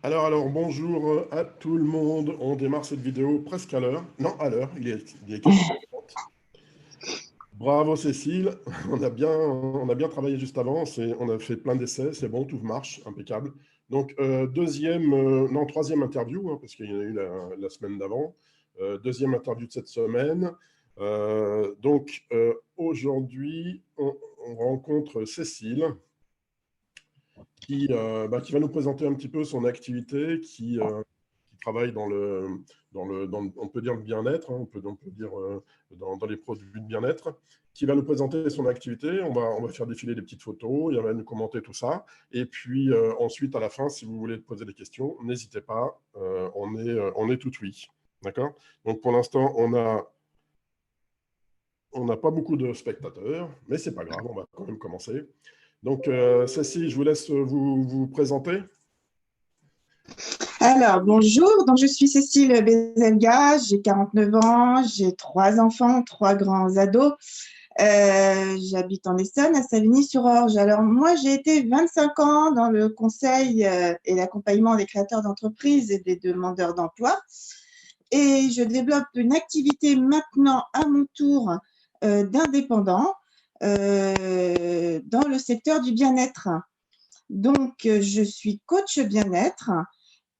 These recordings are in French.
Alors, bonjour à tout le monde. On démarre cette vidéo presque à l'heure. Non, à l'heure, il est 14h30. Bravo Cécile, on a bien travaillé juste avant, on a fait plein d'essais, c'est bon, tout marche, impeccable. Donc, troisième interview, hein, parce qu'il y en a eu la semaine d'avant. Deuxième interview de cette semaine. Aujourd'hui, on rencontre Cécile, qui va nous présenter un petit peu son activité, qui travaille on peut dire le bien-être, hein, on peut dire dans les produits de bien-être, qui va nous présenter son activité. On va faire défiler des petites photos, il va nous commenter tout ça. Et puis ensuite, à la fin, si vous voulez poser des questions, n'hésitez pas, on est tout oui. D'accord? Donc pour l'instant, on n'a pas beaucoup de spectateurs, mais c'est pas grave, on va quand même commencer. Donc, Cécile, je vous laisse vous présenter. Alors, bonjour, donc je suis Cécile Bezelga, j'ai 49 ans, j'ai 3 enfants, 3 grands ados. J'habite en Essonne, à Savigny-sur-Orge. Alors, moi, j'ai été 25 ans dans le conseil et l'accompagnement des créateurs d'entreprises et des demandeurs d'emploi. Et je développe une activité maintenant à mon tour d'indépendant dans le secteur du bien-être. Donc, je suis coach bien-être.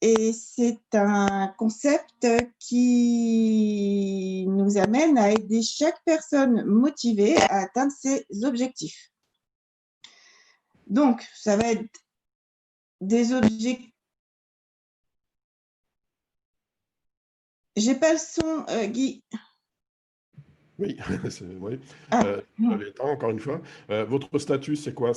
Et c'est un concept qui nous amène à aider chaque personne motivée à atteindre ses objectifs. Donc, ça va être des objectifs. J'ai pas le son, Guy. Oui, oui. Vous avez le temps, encore une fois. Votre statut, c'est quoi?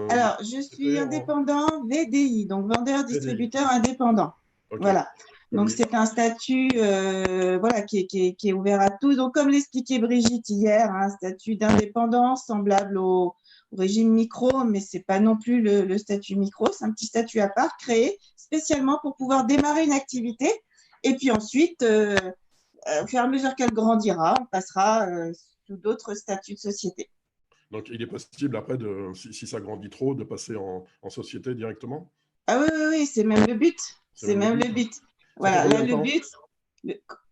Alors, je suis indépendant VDI, donc vendeur-distributeur indépendant. Okay. Voilà. Donc, c'est un statut voilà, qui est ouvert à tous. Donc, comme l'expliquait Brigitte hier, un statut d'indépendance semblable au régime micro, mais ce n'est pas non plus le statut micro. C'est un petit statut à part créé spécialement pour pouvoir démarrer une activité. Et puis ensuite, au fur et à mesure qu'elle grandira, on passera sous d'autres statuts de société. Donc, il est possible après, si ça grandit trop, de passer en société directement? Ah oui, c'est même le but. C'est même le but. Voilà, là, le but.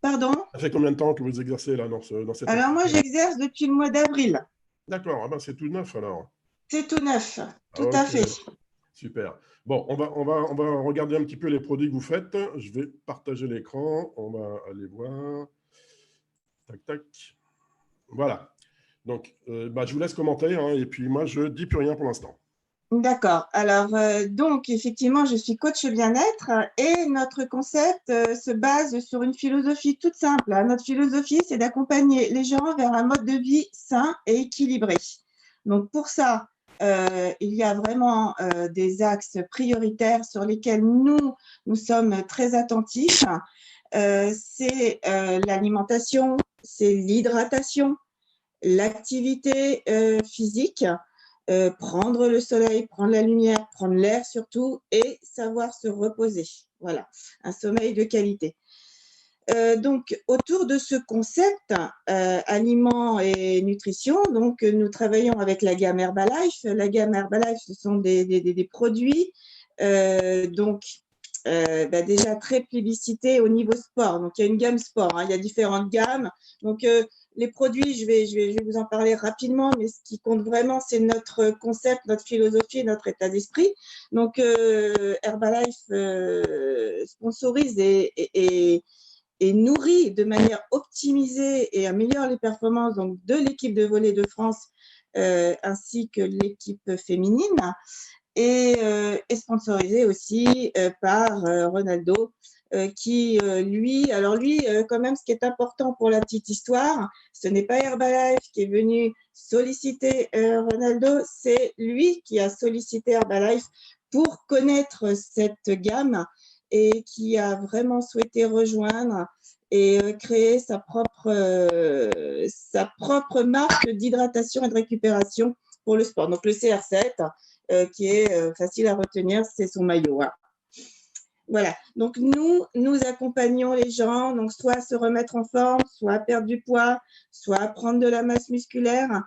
Pardon? Ça fait combien de temps que vous exercez là dans cette Alors, moi, j'exerce depuis le mois d'avril. D'accord, ah ben, c'est tout neuf alors. C'est tout neuf, tout à fait. Super. Bon, on va regarder un petit peu les produits que vous faites. Je vais partager l'écran. On va aller voir. Tac, tac. Voilà. Donc, je vous laisse commenter, hein, et puis moi, je ne dis plus rien pour l'instant. D'accord. Alors, donc, effectivement, je suis coach bien-être et notre concept se base sur une philosophie toute simple, hein. Notre philosophie, c'est d'accompagner les gens vers un mode de vie sain et équilibré. Donc, pour ça, il y a vraiment des axes prioritaires sur lesquels nous sommes très attentifs. C'est l'alimentation, c'est l'hydratation, l'activité physique, prendre le soleil, prendre la lumière, prendre l'air surtout, et savoir se reposer. Voilà, un sommeil de qualité. Donc, autour de ce concept, aliments et nutrition, donc nous travaillons avec la gamme Herbalife. La gamme Herbalife, ce sont des produits déjà très plébiscités au niveau sport. Donc, il y a une gamme sport, hein, il y a différentes gammes. Donc, les produits, je vais vous en parler rapidement, mais ce qui compte vraiment, c'est notre concept, notre philosophie, notre état d'esprit. Donc, Herbalife sponsorise et nourrit de manière optimisée et améliore les performances donc, de l'équipe de volley de France ainsi que l'équipe féminine et est sponsorisé aussi par Ronaldo qui, lui, quand même, ce qui est important pour la petite histoire, ce n'est pas Herbalife qui est venu solliciter Ronaldo, c'est lui qui a sollicité Herbalife pour connaître cette gamme et qui a vraiment souhaité rejoindre et créer sa propre marque d'hydratation et de récupération pour le sport. Donc, le CR7, qui est facile à retenir, c'est son maillot. Hein. Voilà, donc nous accompagnons les gens, donc soit à se remettre en forme, soit à perdre du poids, soit à prendre de la masse musculaire.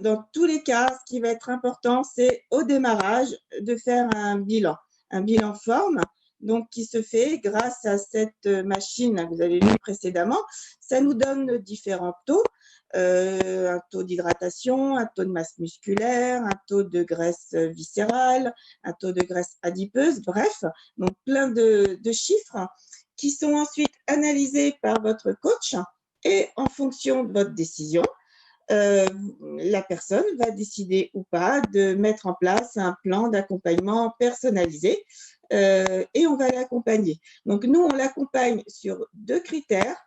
Dans tous les cas, ce qui va être important, c'est au démarrage de faire un bilan forme, donc qui se fait grâce à cette machine que vous avez vue précédemment. Ça nous donne différents taux. Un taux d'hydratation, un taux de masse musculaire, un taux de graisse viscérale, un taux de graisse adipeuse, bref, donc plein de chiffres qui sont ensuite analysés par votre coach et en fonction de votre décision, la personne va décider ou pas de mettre en place un plan d'accompagnement personnalisé et on va l'accompagner. Donc, nous, on l'accompagne sur 2 critères,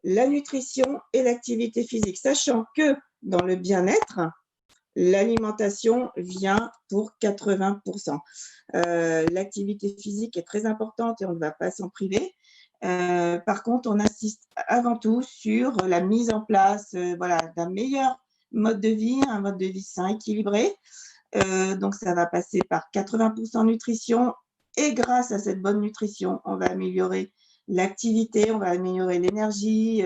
la nutrition et l'activité physique, sachant que dans le bien-être, l'alimentation vient pour 80%. L'activité physique est très importante et on ne va pas s'en priver. Par contre, on insiste avant tout sur la mise en place d'un meilleur mode de vie, un mode de vie sain, équilibré. Donc, ça va passer par 80% nutrition et grâce à cette bonne nutrition, on va améliorer l'activité, on va améliorer l'énergie,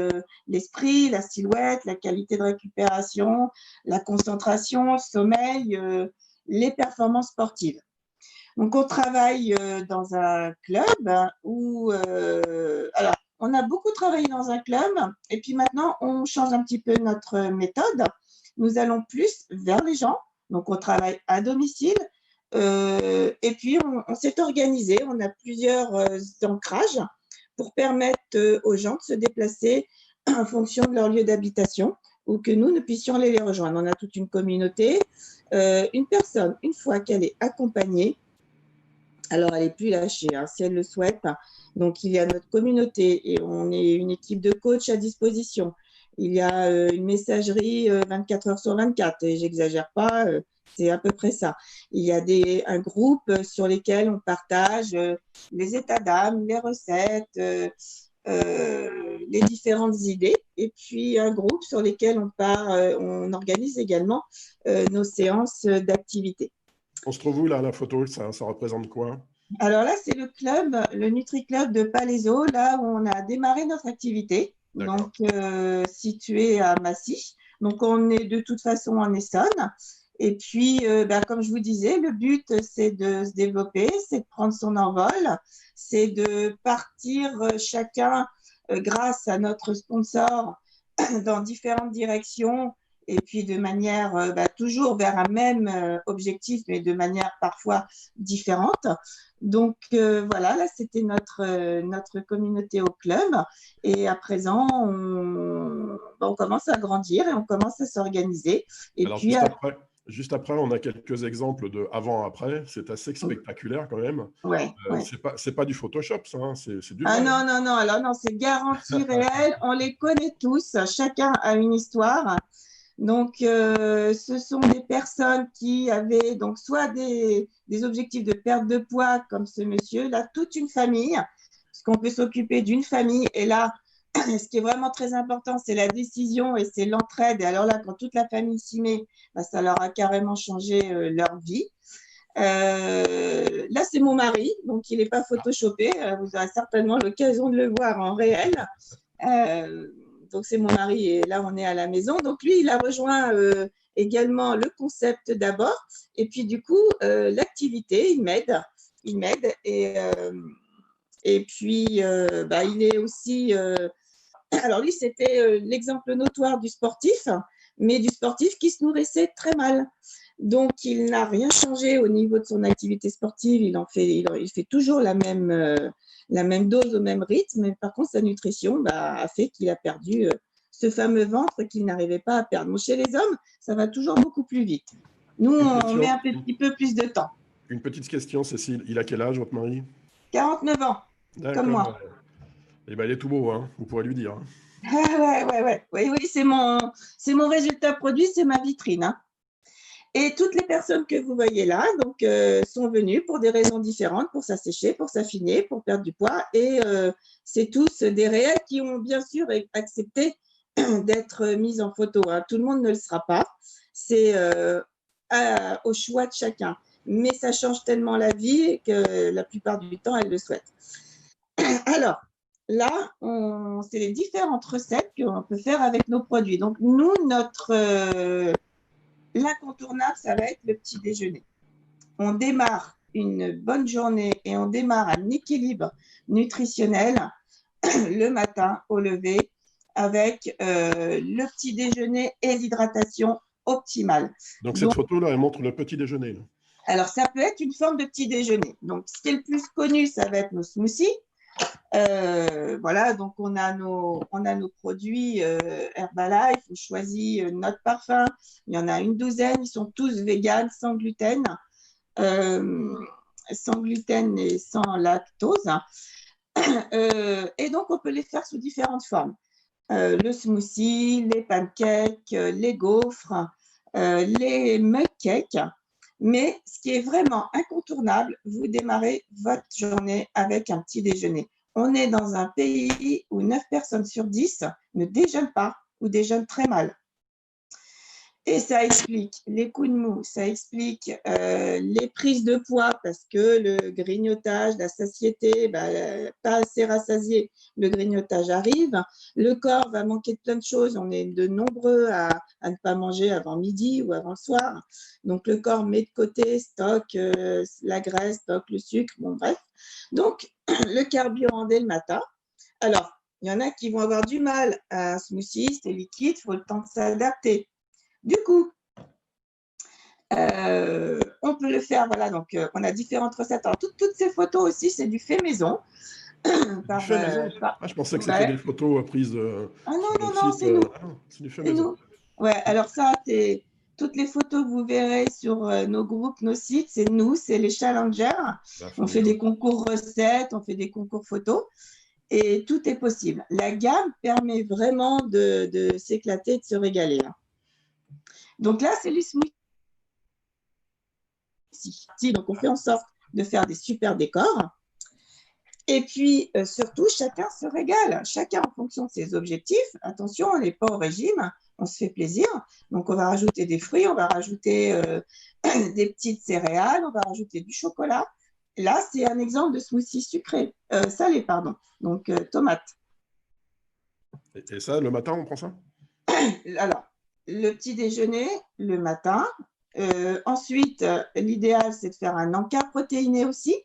l'esprit, la silhouette, la qualité de récupération, la concentration, le sommeil, les performances sportives. Donc, on travaille dans un club où, alors, on a beaucoup travaillé dans un club et puis maintenant, on change un petit peu notre méthode. Nous allons plus vers les gens. Donc, on travaille à domicile et puis on s'est organisé. On a plusieurs ancrages pour permettre aux gens de se déplacer en fonction de leur lieu d'habitation ou que nous puissions aller les rejoindre. On a toute une communauté. Une personne, une fois qu'elle est accompagnée, alors elle n'est plus lâchée, hein, si elle le souhaite. Donc, il y a notre communauté et on est une équipe de coachs à disposition. Il y a une messagerie 24 heures sur 24 et j'exagère pas, c'est à peu près ça. Il y a un groupe sur lesquels on partage les états d'âme, les recettes, les différentes idées et puis un groupe sur lesquels on organise également nos séances d'activité. On se trouve où là, la photo, ça représente quoi? Alors là, c'est le Nutri-Club de Palaiseau, là où on a démarré notre activité, donc situé à Massy. Donc, on est de toute façon en Essonne. Et puis, comme je vous disais, le but, c'est de se développer, c'est de prendre son envol, c'est de partir chacun, grâce à notre sponsor, dans différentes directions et puis de manière toujours vers un même objectif, mais de manière parfois différente. Donc voilà, là c'était notre communauté au club et à présent on commence à grandir et on commence à s'organiser. Et alors puis Juste après, on a quelques exemples de avant-après. C'est assez spectaculaire quand même. Ouais, ouais. C'est pas du Photoshop, ça, hein, c'est du Ah vrai. non, non, non, alors non, c'est garanti réel. On les connaît tous. Chacun a une histoire. Donc, ce sont des personnes qui avaient donc soit des objectifs de perte de poids, comme ce monsieur, là, toute une famille, parce qu'on peut s'occuper d'une famille. Et là, ce qui est vraiment très important, c'est la décision et c'est l'entraide. Et alors là, quand toute la famille s'y met, bah, ça leur a carrément changé leur vie. Là, c'est mon mari, donc il n'est pas photoshopé. Vous aurez certainement l'occasion de le voir en réel. Donc, c'est mon mari et là, on est à la maison. Donc, lui, il a rejoint également le concept d'abord. Et puis, du coup, l'activité, il m'aide. Il m'aide. Et puis, bah, il est aussi… alors, lui, c'était l'exemple notoire du sportif, mais du sportif qui se nourrissait très mal. Donc, il n'a rien changé au niveau de son activité sportive. Il fait toujours la même dose au même rythme. Mais par contre, sa nutrition bah, a fait qu'il a perdu ce fameux ventre qu'il n'arrivait pas à perdre. Bon, chez les hommes, ça va toujours beaucoup plus vite. Nous, on met un petit peu plus de temps. Une petite question, Cécile. Il a quel âge, votre mari? 49 ans, comme moi. Eh ben, il est tout beau, hein, vous pourrez lui dire. Ouais. Oui, c'est mon résultat produit, c'est ma vitrine. Hein. Et toutes les personnes que vous voyez là donc, sont venues pour des raisons différentes, pour s'assécher, pour s'affiner, pour perdre du poids. Et c'est tous des réels qui ont bien sûr accepté d'être mis en photo. Hein. Tout le monde ne le sera pas. C'est au choix de chacun. Mais ça change tellement la vie que la plupart du temps, elles le souhaitent. Alors, là, c'est les différentes recettes qu'on peut faire avec nos produits. Donc, nous, l'incontournable, ça va être le petit déjeuner. On démarre une bonne journée et on démarre un équilibre nutritionnel le matin au lever avec le petit déjeuner et l'hydratation optimale. Donc, cette photo-là, elle montre le petit déjeuner. Alors, ça peut être une forme de petit déjeuner. Donc, ce qui est le plus connu, ça va être nos smoothies. Voilà, donc on a nos produits Herbalife, on choisit notre parfum, il y en a une douzaine, ils sont tous véganes, sans gluten et sans lactose. Et donc on peut les faire sous différentes formes. Le smoothie, les pancakes, les gaufres, les mug cakes. Mais ce qui est vraiment incontournable, vous démarrez votre journée avec un petit déjeuner. On est dans un pays où 9 personnes sur 10 ne déjeunent pas ou déjeunent très mal. Et ça explique les coups de mou, ça explique les prises de poids parce que le grignotage, la satiété, bah, pas assez rassasié, le grignotage arrive. Le corps va manquer de plein de choses. On est de nombreux à ne pas manger avant midi ou avant le soir. Donc, le corps met de côté, stocke la graisse, stocke le sucre, bon bref. Donc, le carburant dès le matin. Alors, il y en a qui vont avoir du mal à un smoothie, c'est liquide, il faut le temps de s'adapter. Du coup, on peut le faire, voilà, donc on a différentes recettes. Alors, toutes ces photos aussi, c'est du fait maison. Fait maison. Je pensais que c'était des photos prises sur le site. C'est nous. C'est du fait maison. Ouais, alors ça, c'est toutes les photos que vous verrez sur nos groupes, nos sites, c'est nous, c'est les challengers. On fait des concours recettes, on fait des concours photos. Et tout est possible. La gamme permet vraiment de s'éclater, de se régaler. Hein. Donc là, c'est les smoothies. Donc, on fait en sorte de faire des super décors. Et puis, surtout, chacun se régale. Chacun en fonction de ses objectifs. Attention, on n'est pas au régime. On se fait plaisir. Donc, on va rajouter des fruits, on va rajouter des petites céréales, on va rajouter du chocolat. Là, c'est un exemple de smoothie sucré, salé, pardon. Donc, tomate. Et ça, le matin, on prend ça? Alors, le petit déjeuner, le matin. Ensuite, l'idéal, c'est de faire un encas protéiné aussi.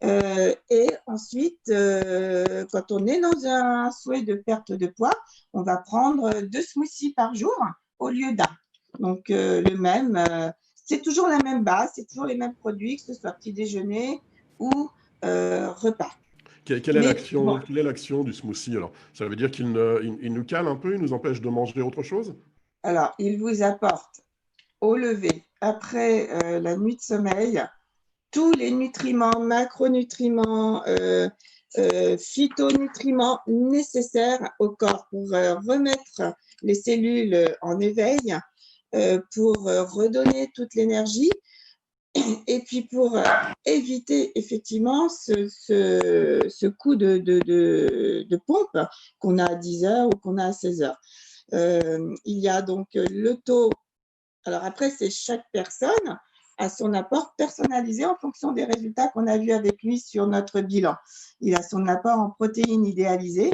Et ensuite, quand on est dans un souhait de perte de poids, on va prendre 2 smoothies par jour au lieu d'un. Donc, le même, c'est toujours la même base, c'est toujours les mêmes produits, que ce soit petit déjeuner ou repas. Quelle est l'action du smoothie alors? Ça veut dire qu'il nous cale un peu, il nous empêche de manger autre chose? Alors, il vous apporte au lever après la nuit de sommeil, tous les nutriments, macronutriments, phytonutriments nécessaires au corps pour remettre les cellules en éveil, pour redonner toute l'énergie et puis pour éviter effectivement ce coup de pompe qu'on a à 10 heures ou qu'on a à 16 heures. Il y a donc le taux. Alors après, c'est chaque personne a son apport personnalisé en fonction des résultats qu'on a vus avec lui sur notre bilan. Il a son apport en protéines idéalisées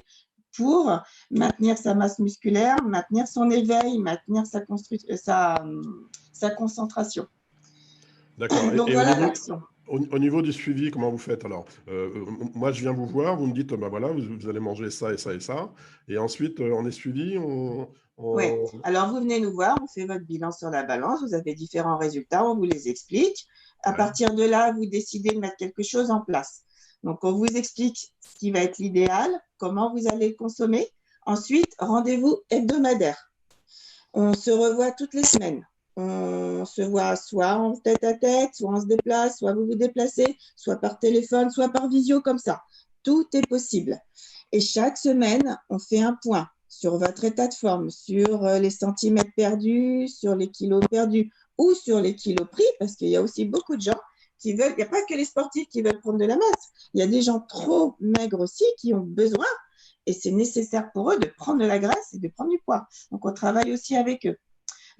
pour maintenir sa masse musculaire, maintenir son éveil, maintenir sa concentration. D'accord. Donc Et voilà l'action. au niveau du suivi, comment vous faites alors? Moi, je viens vous voir, vous me dites, bah voilà, vous allez manger ça et ça et ça. Et ensuite, on est suivi. Oui. Alors, vous venez nous voir, on fait votre bilan sur la balance, vous avez différents résultats, on vous les explique. À partir de là, vous décidez de mettre quelque chose en place. Donc, on vous explique ce qui va être l'idéal, comment vous allez le consommer. Ensuite, rendez-vous hebdomadaire. On se revoit toutes les semaines. On se voit soit en tête à tête, soit on se déplace, soit vous vous déplacez, soit par téléphone, soit par visio comme ça. Tout est possible. Et chaque semaine, on fait un point sur votre état de forme, sur les centimètres perdus, sur les kilos perdus ou sur les kilos pris, parce qu'il y a aussi beaucoup de gens qui veulent, il n'y a pas que les sportifs qui veulent prendre de la masse, il y a des gens trop maigres aussi qui ont besoin, et c'est nécessaire pour eux de prendre de la graisse et de prendre du poids. Donc, on travaille aussi avec eux.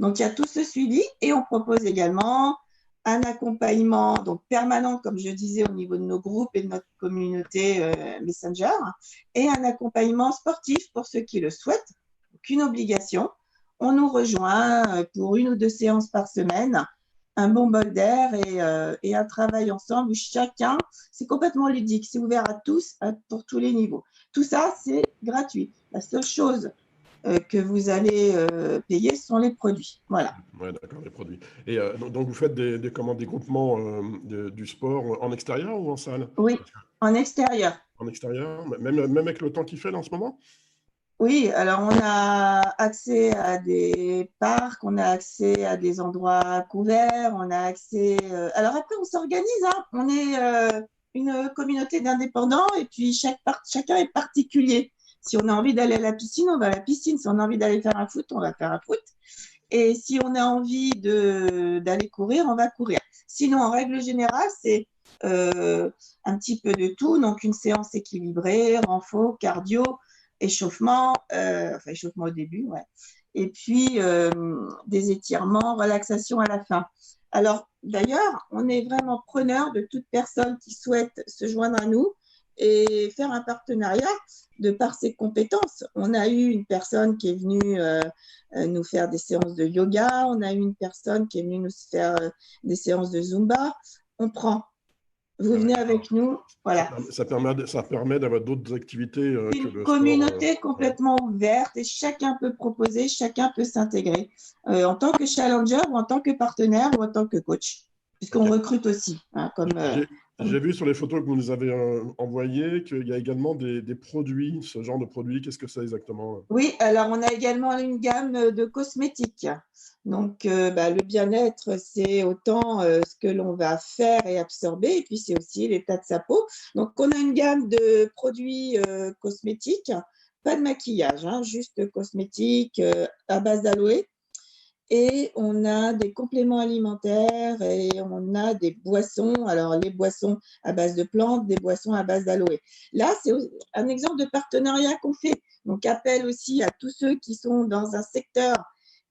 Donc, il y a tout ce suivi et on propose également un accompagnement donc permanent, comme je disais, au niveau de nos groupes et de notre communauté Messenger, et un accompagnement sportif pour ceux qui le souhaitent. Aucune obligation. On nous rejoint pour 1 ou 2 séances par semaine, un bon bol d'air et un travail ensemble où chacun, c'est complètement ludique, c'est ouvert à tous, pour tous les niveaux. Tout ça, c'est gratuit. La seule chose que vous allez payer sont les produits. Voilà. Oui, d'accord, les produits. Et donc, vous faites des groupements du sport en extérieur ou en salle? Oui, en extérieur. En extérieur, même avec le temps qu'il fait là en ce moment? Oui, alors on a accès à des parcs, on a accès à des endroits couverts, on a accès… Alors après, on s'organise, hein. On est une communauté d'indépendants et puis chacun est particulier. Si on a envie d'aller à la piscine, on va à la piscine. Si on a envie d'aller faire un foot, on va faire un foot. Et si on a envie d'aller courir, on va courir. Sinon, en règle générale, c'est un petit peu de tout. Donc, une séance équilibrée, renfo, cardio, échauffement, enfin échauffement au début, ouais. Et puis, des étirements, relaxation à la fin. Alors, d'ailleurs, on est vraiment preneur de toute personne qui souhaite se joindre à nous et faire un partenariat de par ses compétences. On a eu une personne qui est venue nous faire des séances de yoga, on a eu une personne qui est venue nous faire des séances de Zumba. On prend. Vous venez avec nous, voilà. Ça permet d'avoir d'autres activités que le sport. Une communauté complètement ouverte et chacun peut proposer, chacun peut s'intégrer en tant que challenger ou en tant que partenaire ou en tant que coach, puisqu'on recrute aussi. Hein, J'ai vu sur les photos que vous nous avez envoyées qu'il y a également des produits, ce genre de produits. Qu'est-ce que c'est exactement? Oui, alors on a également une gamme de cosmétiques. Donc, le bien-être, c'est autant ce que l'on va faire et absorber, et puis c'est aussi l'état de sa peau. Donc, on a une gamme de produits cosmétiques, pas de maquillage, hein, juste cosmétiques à base d'aloe. Et on a des compléments alimentaires et on a des boissons. Alors, les boissons à base de plantes, des boissons à base d'aloe. Là, c'est un exemple de partenariat qu'on fait. Donc, appel aussi à tous ceux qui sont dans un secteur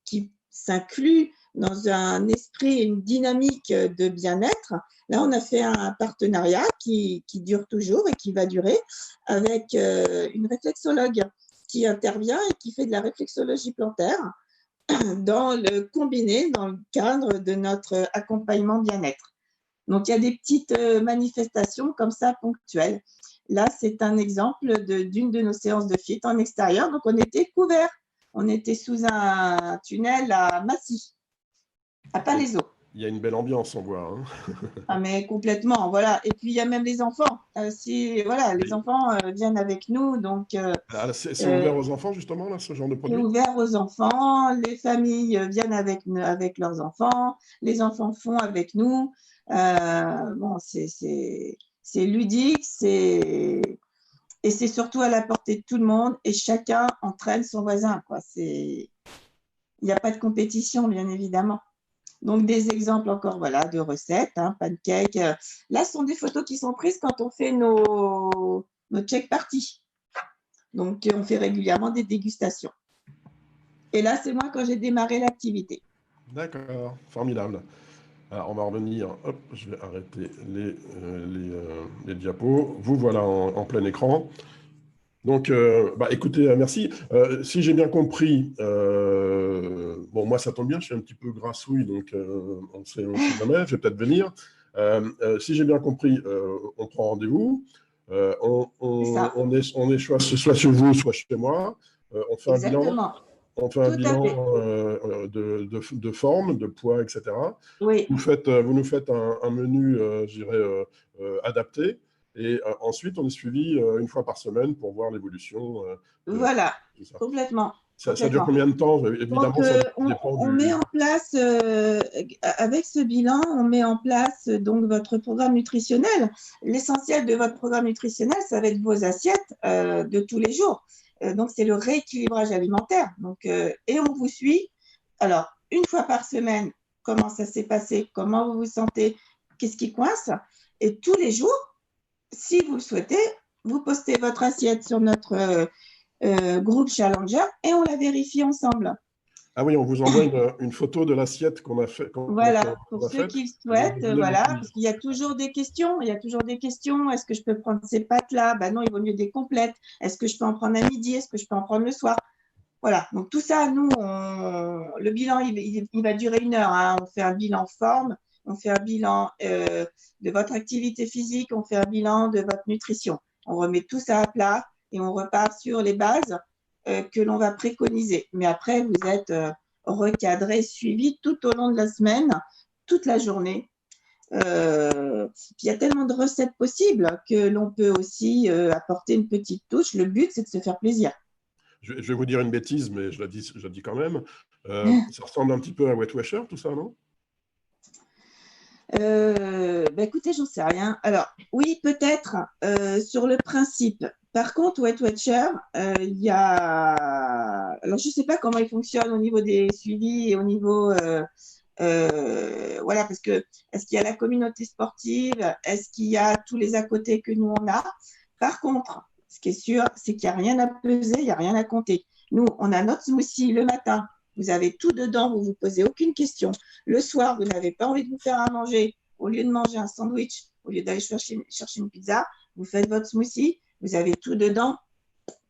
qui s'inclut dans un esprit et une dynamique de bien-être. Là, on a fait un partenariat qui dure toujours et qui va durer avec une réflexologue qui intervient et qui fait de la réflexologie plantaire dans le combiné, dans le cadre de notre accompagnement bien-être. Donc, il y a des petites manifestations comme ça ponctuelles. Là, c'est un exemple d'une de nos séances de fit en extérieur. Donc, on était couverts. On était sous un tunnel à Massy, à Palaiseau. Il y a une belle ambiance, on voit. Hein. Ah, mais complètement, voilà. Et puis, il y a même les enfants. Si, voilà, les Oui. enfants viennent avec nous. Donc, C'est ouvert aux enfants, justement, là, ce genre de c'est produit? ouvert aux enfants. Les familles viennent avec leurs enfants. Les enfants font avec nous. Bon, c'est ludique, et c'est surtout à la portée de tout le monde. Et chacun entraîne son voisin, quoi. Il n'y a pas de compétition, bien évidemment. Donc, des exemples encore, voilà, de recettes, hein, pancakes. Là, ce sont des photos qui sont prises quand on fait nos check parties. Donc, on fait régulièrement des dégustations. Et là, c'est moi quand j'ai démarré l'activité. D'accord, formidable. Alors, on va revenir. Hop, je vais arrêter les diapos. Vous voilà en plein écran. Donc, bah, écoutez, merci. Si j'ai bien compris, bon, moi, ça tombe bien, je suis un petit peu grassouille, donc on sait jamais, je vais peut-être venir. Si j'ai bien compris, on prend rendez-vous, C'est ça, on est soit chez vous, soit chez moi, on fait un bilan, exactement. Tout à fait. de forme, de poids, etc. Oui, Vous nous faites un menu, je dirais, adapté. Et ensuite, on est suivi une fois par semaine pour voir l'évolution de voilà, tout ça. complètement. Ça dure combien de temps? Donc, Évidemment, ça dépend on met du... en place, avec ce bilan, on met en place donc votre programme nutritionnel. L'essentiel de votre programme nutritionnel, ça va être vos assiettes de tous les jours. Donc, c'est le rééquilibrage alimentaire. Donc, et on vous suit. Alors, une fois par semaine, comment ça s'est passé, comment vous vous sentez, qu'est-ce qui coince. Et tous les jours, si vous le souhaitez, vous postez votre assiette sur notre groupe Challenger et on la vérifie ensemble. Ah oui, on vous envoie une photo de l'assiette qu'on a fait, Voilà, pour qu'on a ceux faite, qui le et vous souhaitent, nous donnez voilà, votre avis. parce qu'il y a toujours des questions. Il y a toujours des questions. Est-ce que je peux prendre ces pâtes-là? Ben non, il vaut mieux des complètes. Est-ce que je peux en prendre à midi? Est-ce que je peux en prendre le soir? Voilà, donc tout ça, nous, le bilan, il va durer 1 heure. Hein. On fait un bilan forme, on fait un bilan de votre activité physique, on fait un bilan de votre nutrition. On remet tout ça à plat et on repart sur les bases que l'on va préconiser. Mais après, vous êtes recadré, suivi tout au long de la semaine, toute la journée. Il y a tellement de recettes possibles que l'on peut aussi apporter une petite touche. Le but, c'est de se faire plaisir. Je vais vous dire une bêtise, mais je la dis quand même. Ça ressemble un petit peu à Weight Watcher, tout ça, non? Ben écoutez, j'en sais rien. Alors, oui, peut-être sur le principe. Par contre, Weight Watcher, il y a. Alors, je ne sais pas comment il fonctionne au niveau des suivis et au niveau. Voilà, parce que est-ce qu'il y a la communauté sportive? Est-ce qu'il y a tous les à côté que nous, on a? Par contre, ce qui est sûr, c'est qu'il n'y a rien à peser, il n'y a rien à compter. Nous, on a notre smoothie le matin. Vous avez tout dedans, vous ne vous posez aucune question. Le soir, vous n'avez pas envie de vous faire à manger. Au lieu de manger un sandwich, au lieu d'aller chercher une pizza, vous faites votre smoothie. Vous avez tout dedans.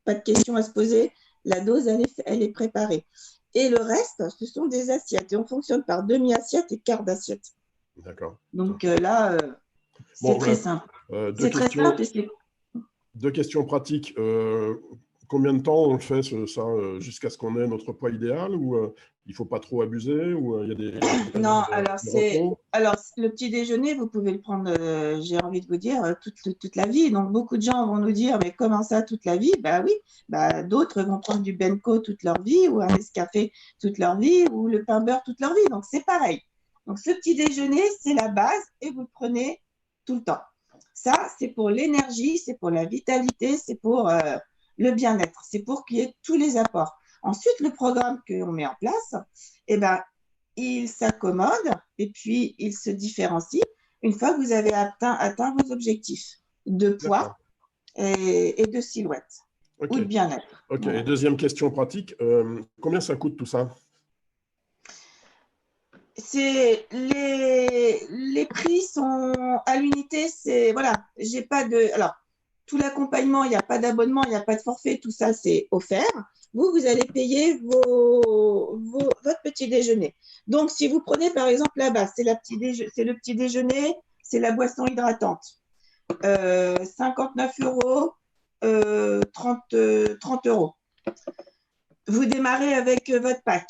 Pas de questions à se poser. La dose, elle est préparée. Et le reste, ce sont des assiettes. Et on fonctionne par demi-assiette et quart d'assiette. D'accord. Donc là, c'est Bon, très simple. deux C'est très simple questions. et c'est. Deux questions pratiques. Combien de temps on le fait, ça, jusqu'à ce qu'on ait notre poids idéal ou il ne faut pas trop abuser ou il y a des Non, périodes de repos? alors le petit déjeuner, vous pouvez le prendre, j'ai envie de vous dire, toute la vie. Donc beaucoup de gens vont nous dire, mais comment ça toute la vie? Bah oui, bah, d'autres vont prendre du Benko toute leur vie ou un Nescafé toute leur vie ou le pain beurre toute leur vie. Donc c'est pareil. Donc ce petit déjeuner, c'est la base et vous le prenez tout le temps. Ça, c'est pour l'énergie, c'est pour la vitalité, c'est pour le bien-être, c'est pour qu'il y ait tous les apports. Ensuite, le programme qu'on met en place, eh ben, il s'accommode et puis il se différencie une fois que vous avez atteint vos objectifs de poids D'accord. et de silhouette Ok. ou de bien-être. Ok. Et Voilà. deuxième question pratique, combien ça coûte tout ça? Les prix sont à l'unité, c'est voilà, j'ai pas de alors tout l'accompagnement, il n'y a pas d'abonnement, il n'y a pas de forfait, tout ça c'est offert. Vous allez payer votre petit déjeuner. Donc si vous prenez par exemple la base, c'est le petit déjeuner, c'est la boisson hydratante. 59 euros, 30 euros. Vous démarrez avec votre pack.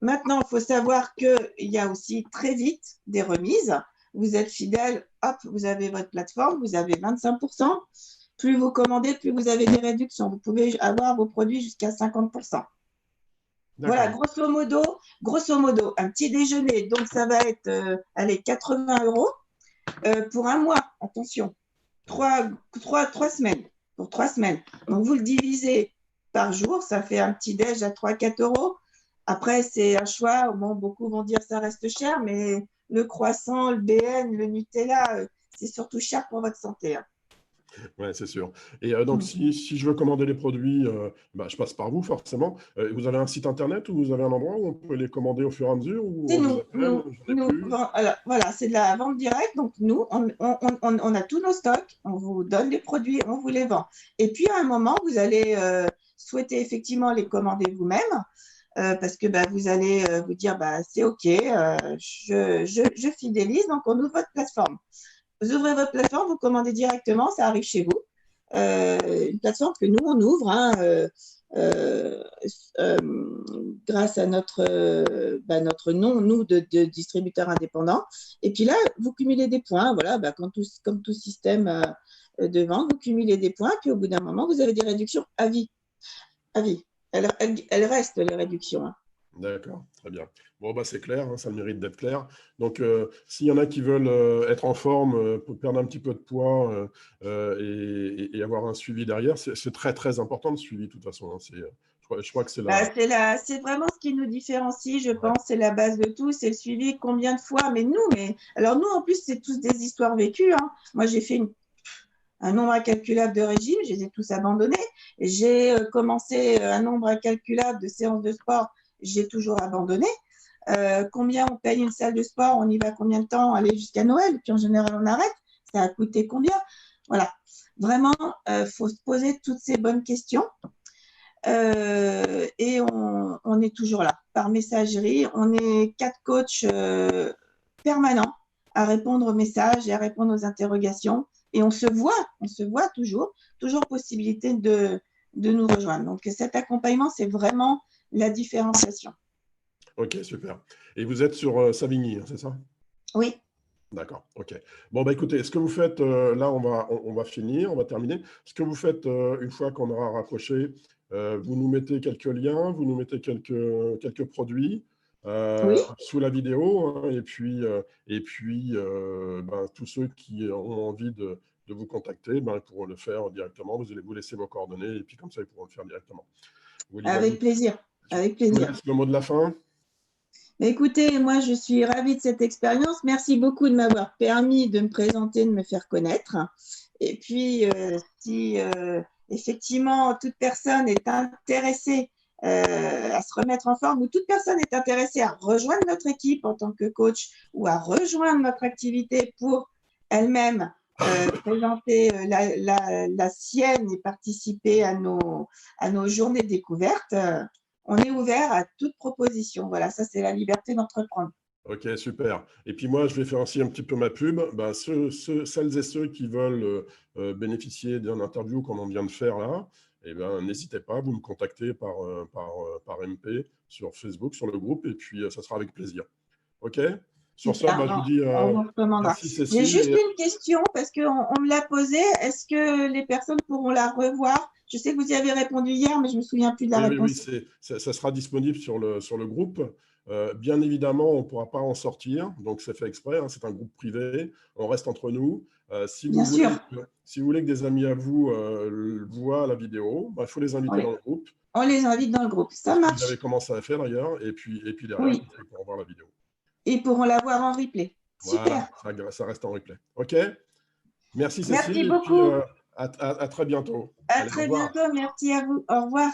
Maintenant, il faut savoir qu'il y a aussi très vite des remises. Vous êtes fidèle, hop, vous avez votre plateforme, vous avez 25%. Plus vous commandez, plus vous avez des réductions. Vous pouvez avoir vos produits jusqu'à 50%. Voilà, grosso modo, un petit déjeuner. Donc, ça va être, allez, 80 € pour un mois. Attention, 3 semaines. Pour 3 semaines. Donc, vous le divisez par jour, ça fait un petit déj à 3-4 €. Après, c'est un choix. Bon, beaucoup vont dire que ça reste cher, mais le croissant, le BN, le Nutella, c'est surtout cher pour votre santé. Hein. Oui, c'est sûr. Et donc, si je veux commander les produits, je passe par vous, forcément. Vous avez un site internet ou vous avez un endroit où on peut les commander au fur et à mesure C'est nous. Alors, voilà, c'est de la vente directe. Donc, nous, on a tous nos stocks, on vous donne les produits, on vous les vend. Et puis, à un moment, vous allez souhaiter effectivement les commander vous-même. Parce que vous allez vous dire, c'est OK, je fidélise, donc on ouvre votre plateforme. Vous ouvrez votre plateforme, vous commandez directement, ça arrive chez vous. Une plateforme que nous, on ouvre grâce à notre nom, nous, de distributeurs indépendants. Et puis là, vous cumulez des points, voilà, comme tout système de vente, vous cumulez des points, puis au bout d'un moment, vous avez des réductions à vie. À vie. Elles restent, les réductions. Hein. D'accord, très bien. Bon, c'est clair, hein, ça a le mérite d'être clair. Donc, s'il y en a qui veulent être en forme, pour perdre un petit peu de poids et avoir un suivi derrière, c'est très, très important le suivi, de toute façon. Hein. Je crois que c'est c'est vraiment ce qui nous différencie, je pense, c'est la base de tout, c'est le suivi, combien de fois, alors nous, en plus, c'est tous des histoires vécues. Hein. Moi, j'ai fait un nombre incalculable de régimes, je les ai tous abandonnés. J'ai commencé un nombre incalculable de séances de sport, j'ai toujours abandonné. Combien on paye une salle de sport, on y va combien de temps, aller jusqu'à Noël, puis en général on arrête, ça a coûté combien? Voilà, vraiment, faut se poser toutes ces bonnes questions et on est toujours là, par messagerie, on est 4 coachs permanents à répondre aux messages et à répondre aux interrogations et on se voit toujours possibilité de nous rejoindre. Donc cet accompagnement, c'est vraiment la différenciation. Ok, super. Et vous êtes sur Savigny, c'est ça? Oui. D'accord, ok. Bon, écoutez, ce que vous faites, là, on va finir, on va terminer. Ce que vous faites, une fois qu'on aura raccroché, vous nous mettez quelques liens, vous nous mettez quelques produits sous la vidéo, hein, et puis tous ceux qui ont envie de vous contacter, ils pourront le faire directement. Vous allez vous laisser vos coordonnées, et puis comme ça, ils pourront le faire directement. Avec plaisir. Avec Je vous plaisir. laisse le mot de la fin. Écoutez, moi, je suis ravie de cette expérience. Merci beaucoup de m'avoir permis de me présenter, de me faire connaître. Et puis, si effectivement toute personne est intéressée à se remettre en forme ou toute personne est intéressée à rejoindre notre équipe en tant que coach ou à rejoindre notre activité pour elle-même présenter la sienne et participer à nos journées découvertes, on est ouvert à toute proposition. Voilà, ça, c'est la liberté d'entreprendre. Ok, super. Et puis moi, je vais faire aussi un petit peu ma pub. Celles et ceux qui veulent bénéficier d'une interview comme on vient de faire là, n'hésitez pas, vous me contactez par MP sur Facebook, sur le groupe, et puis ça sera avec plaisir. Ok? Sur ça, je vous dis on vous recommandera. merci Cécile. J'ai juste une question parce qu'on me l'a posée. Est-ce que les personnes pourront la revoir? Je sais que vous y avez répondu hier, mais je ne me souviens plus de la réponse. Oui, ça sera disponible sur le groupe. Bien évidemment, on ne pourra pas en sortir, donc c'est fait exprès, hein, c'est un groupe privé, on reste entre nous. Si vous voulez que des amis à vous voient la vidéo, il faut les inviter dans le groupe. On les invite dans le groupe, ça marche. Vous avez commencé à faire d'ailleurs, et puis derrière, ils pourront voir la vidéo. Ils pourront la voir en replay. Super. Voilà, ça reste en replay. OK. Merci Cécile. Merci beaucoup. Et puis, à très bientôt. À très bientôt. Merci à vous. Au revoir.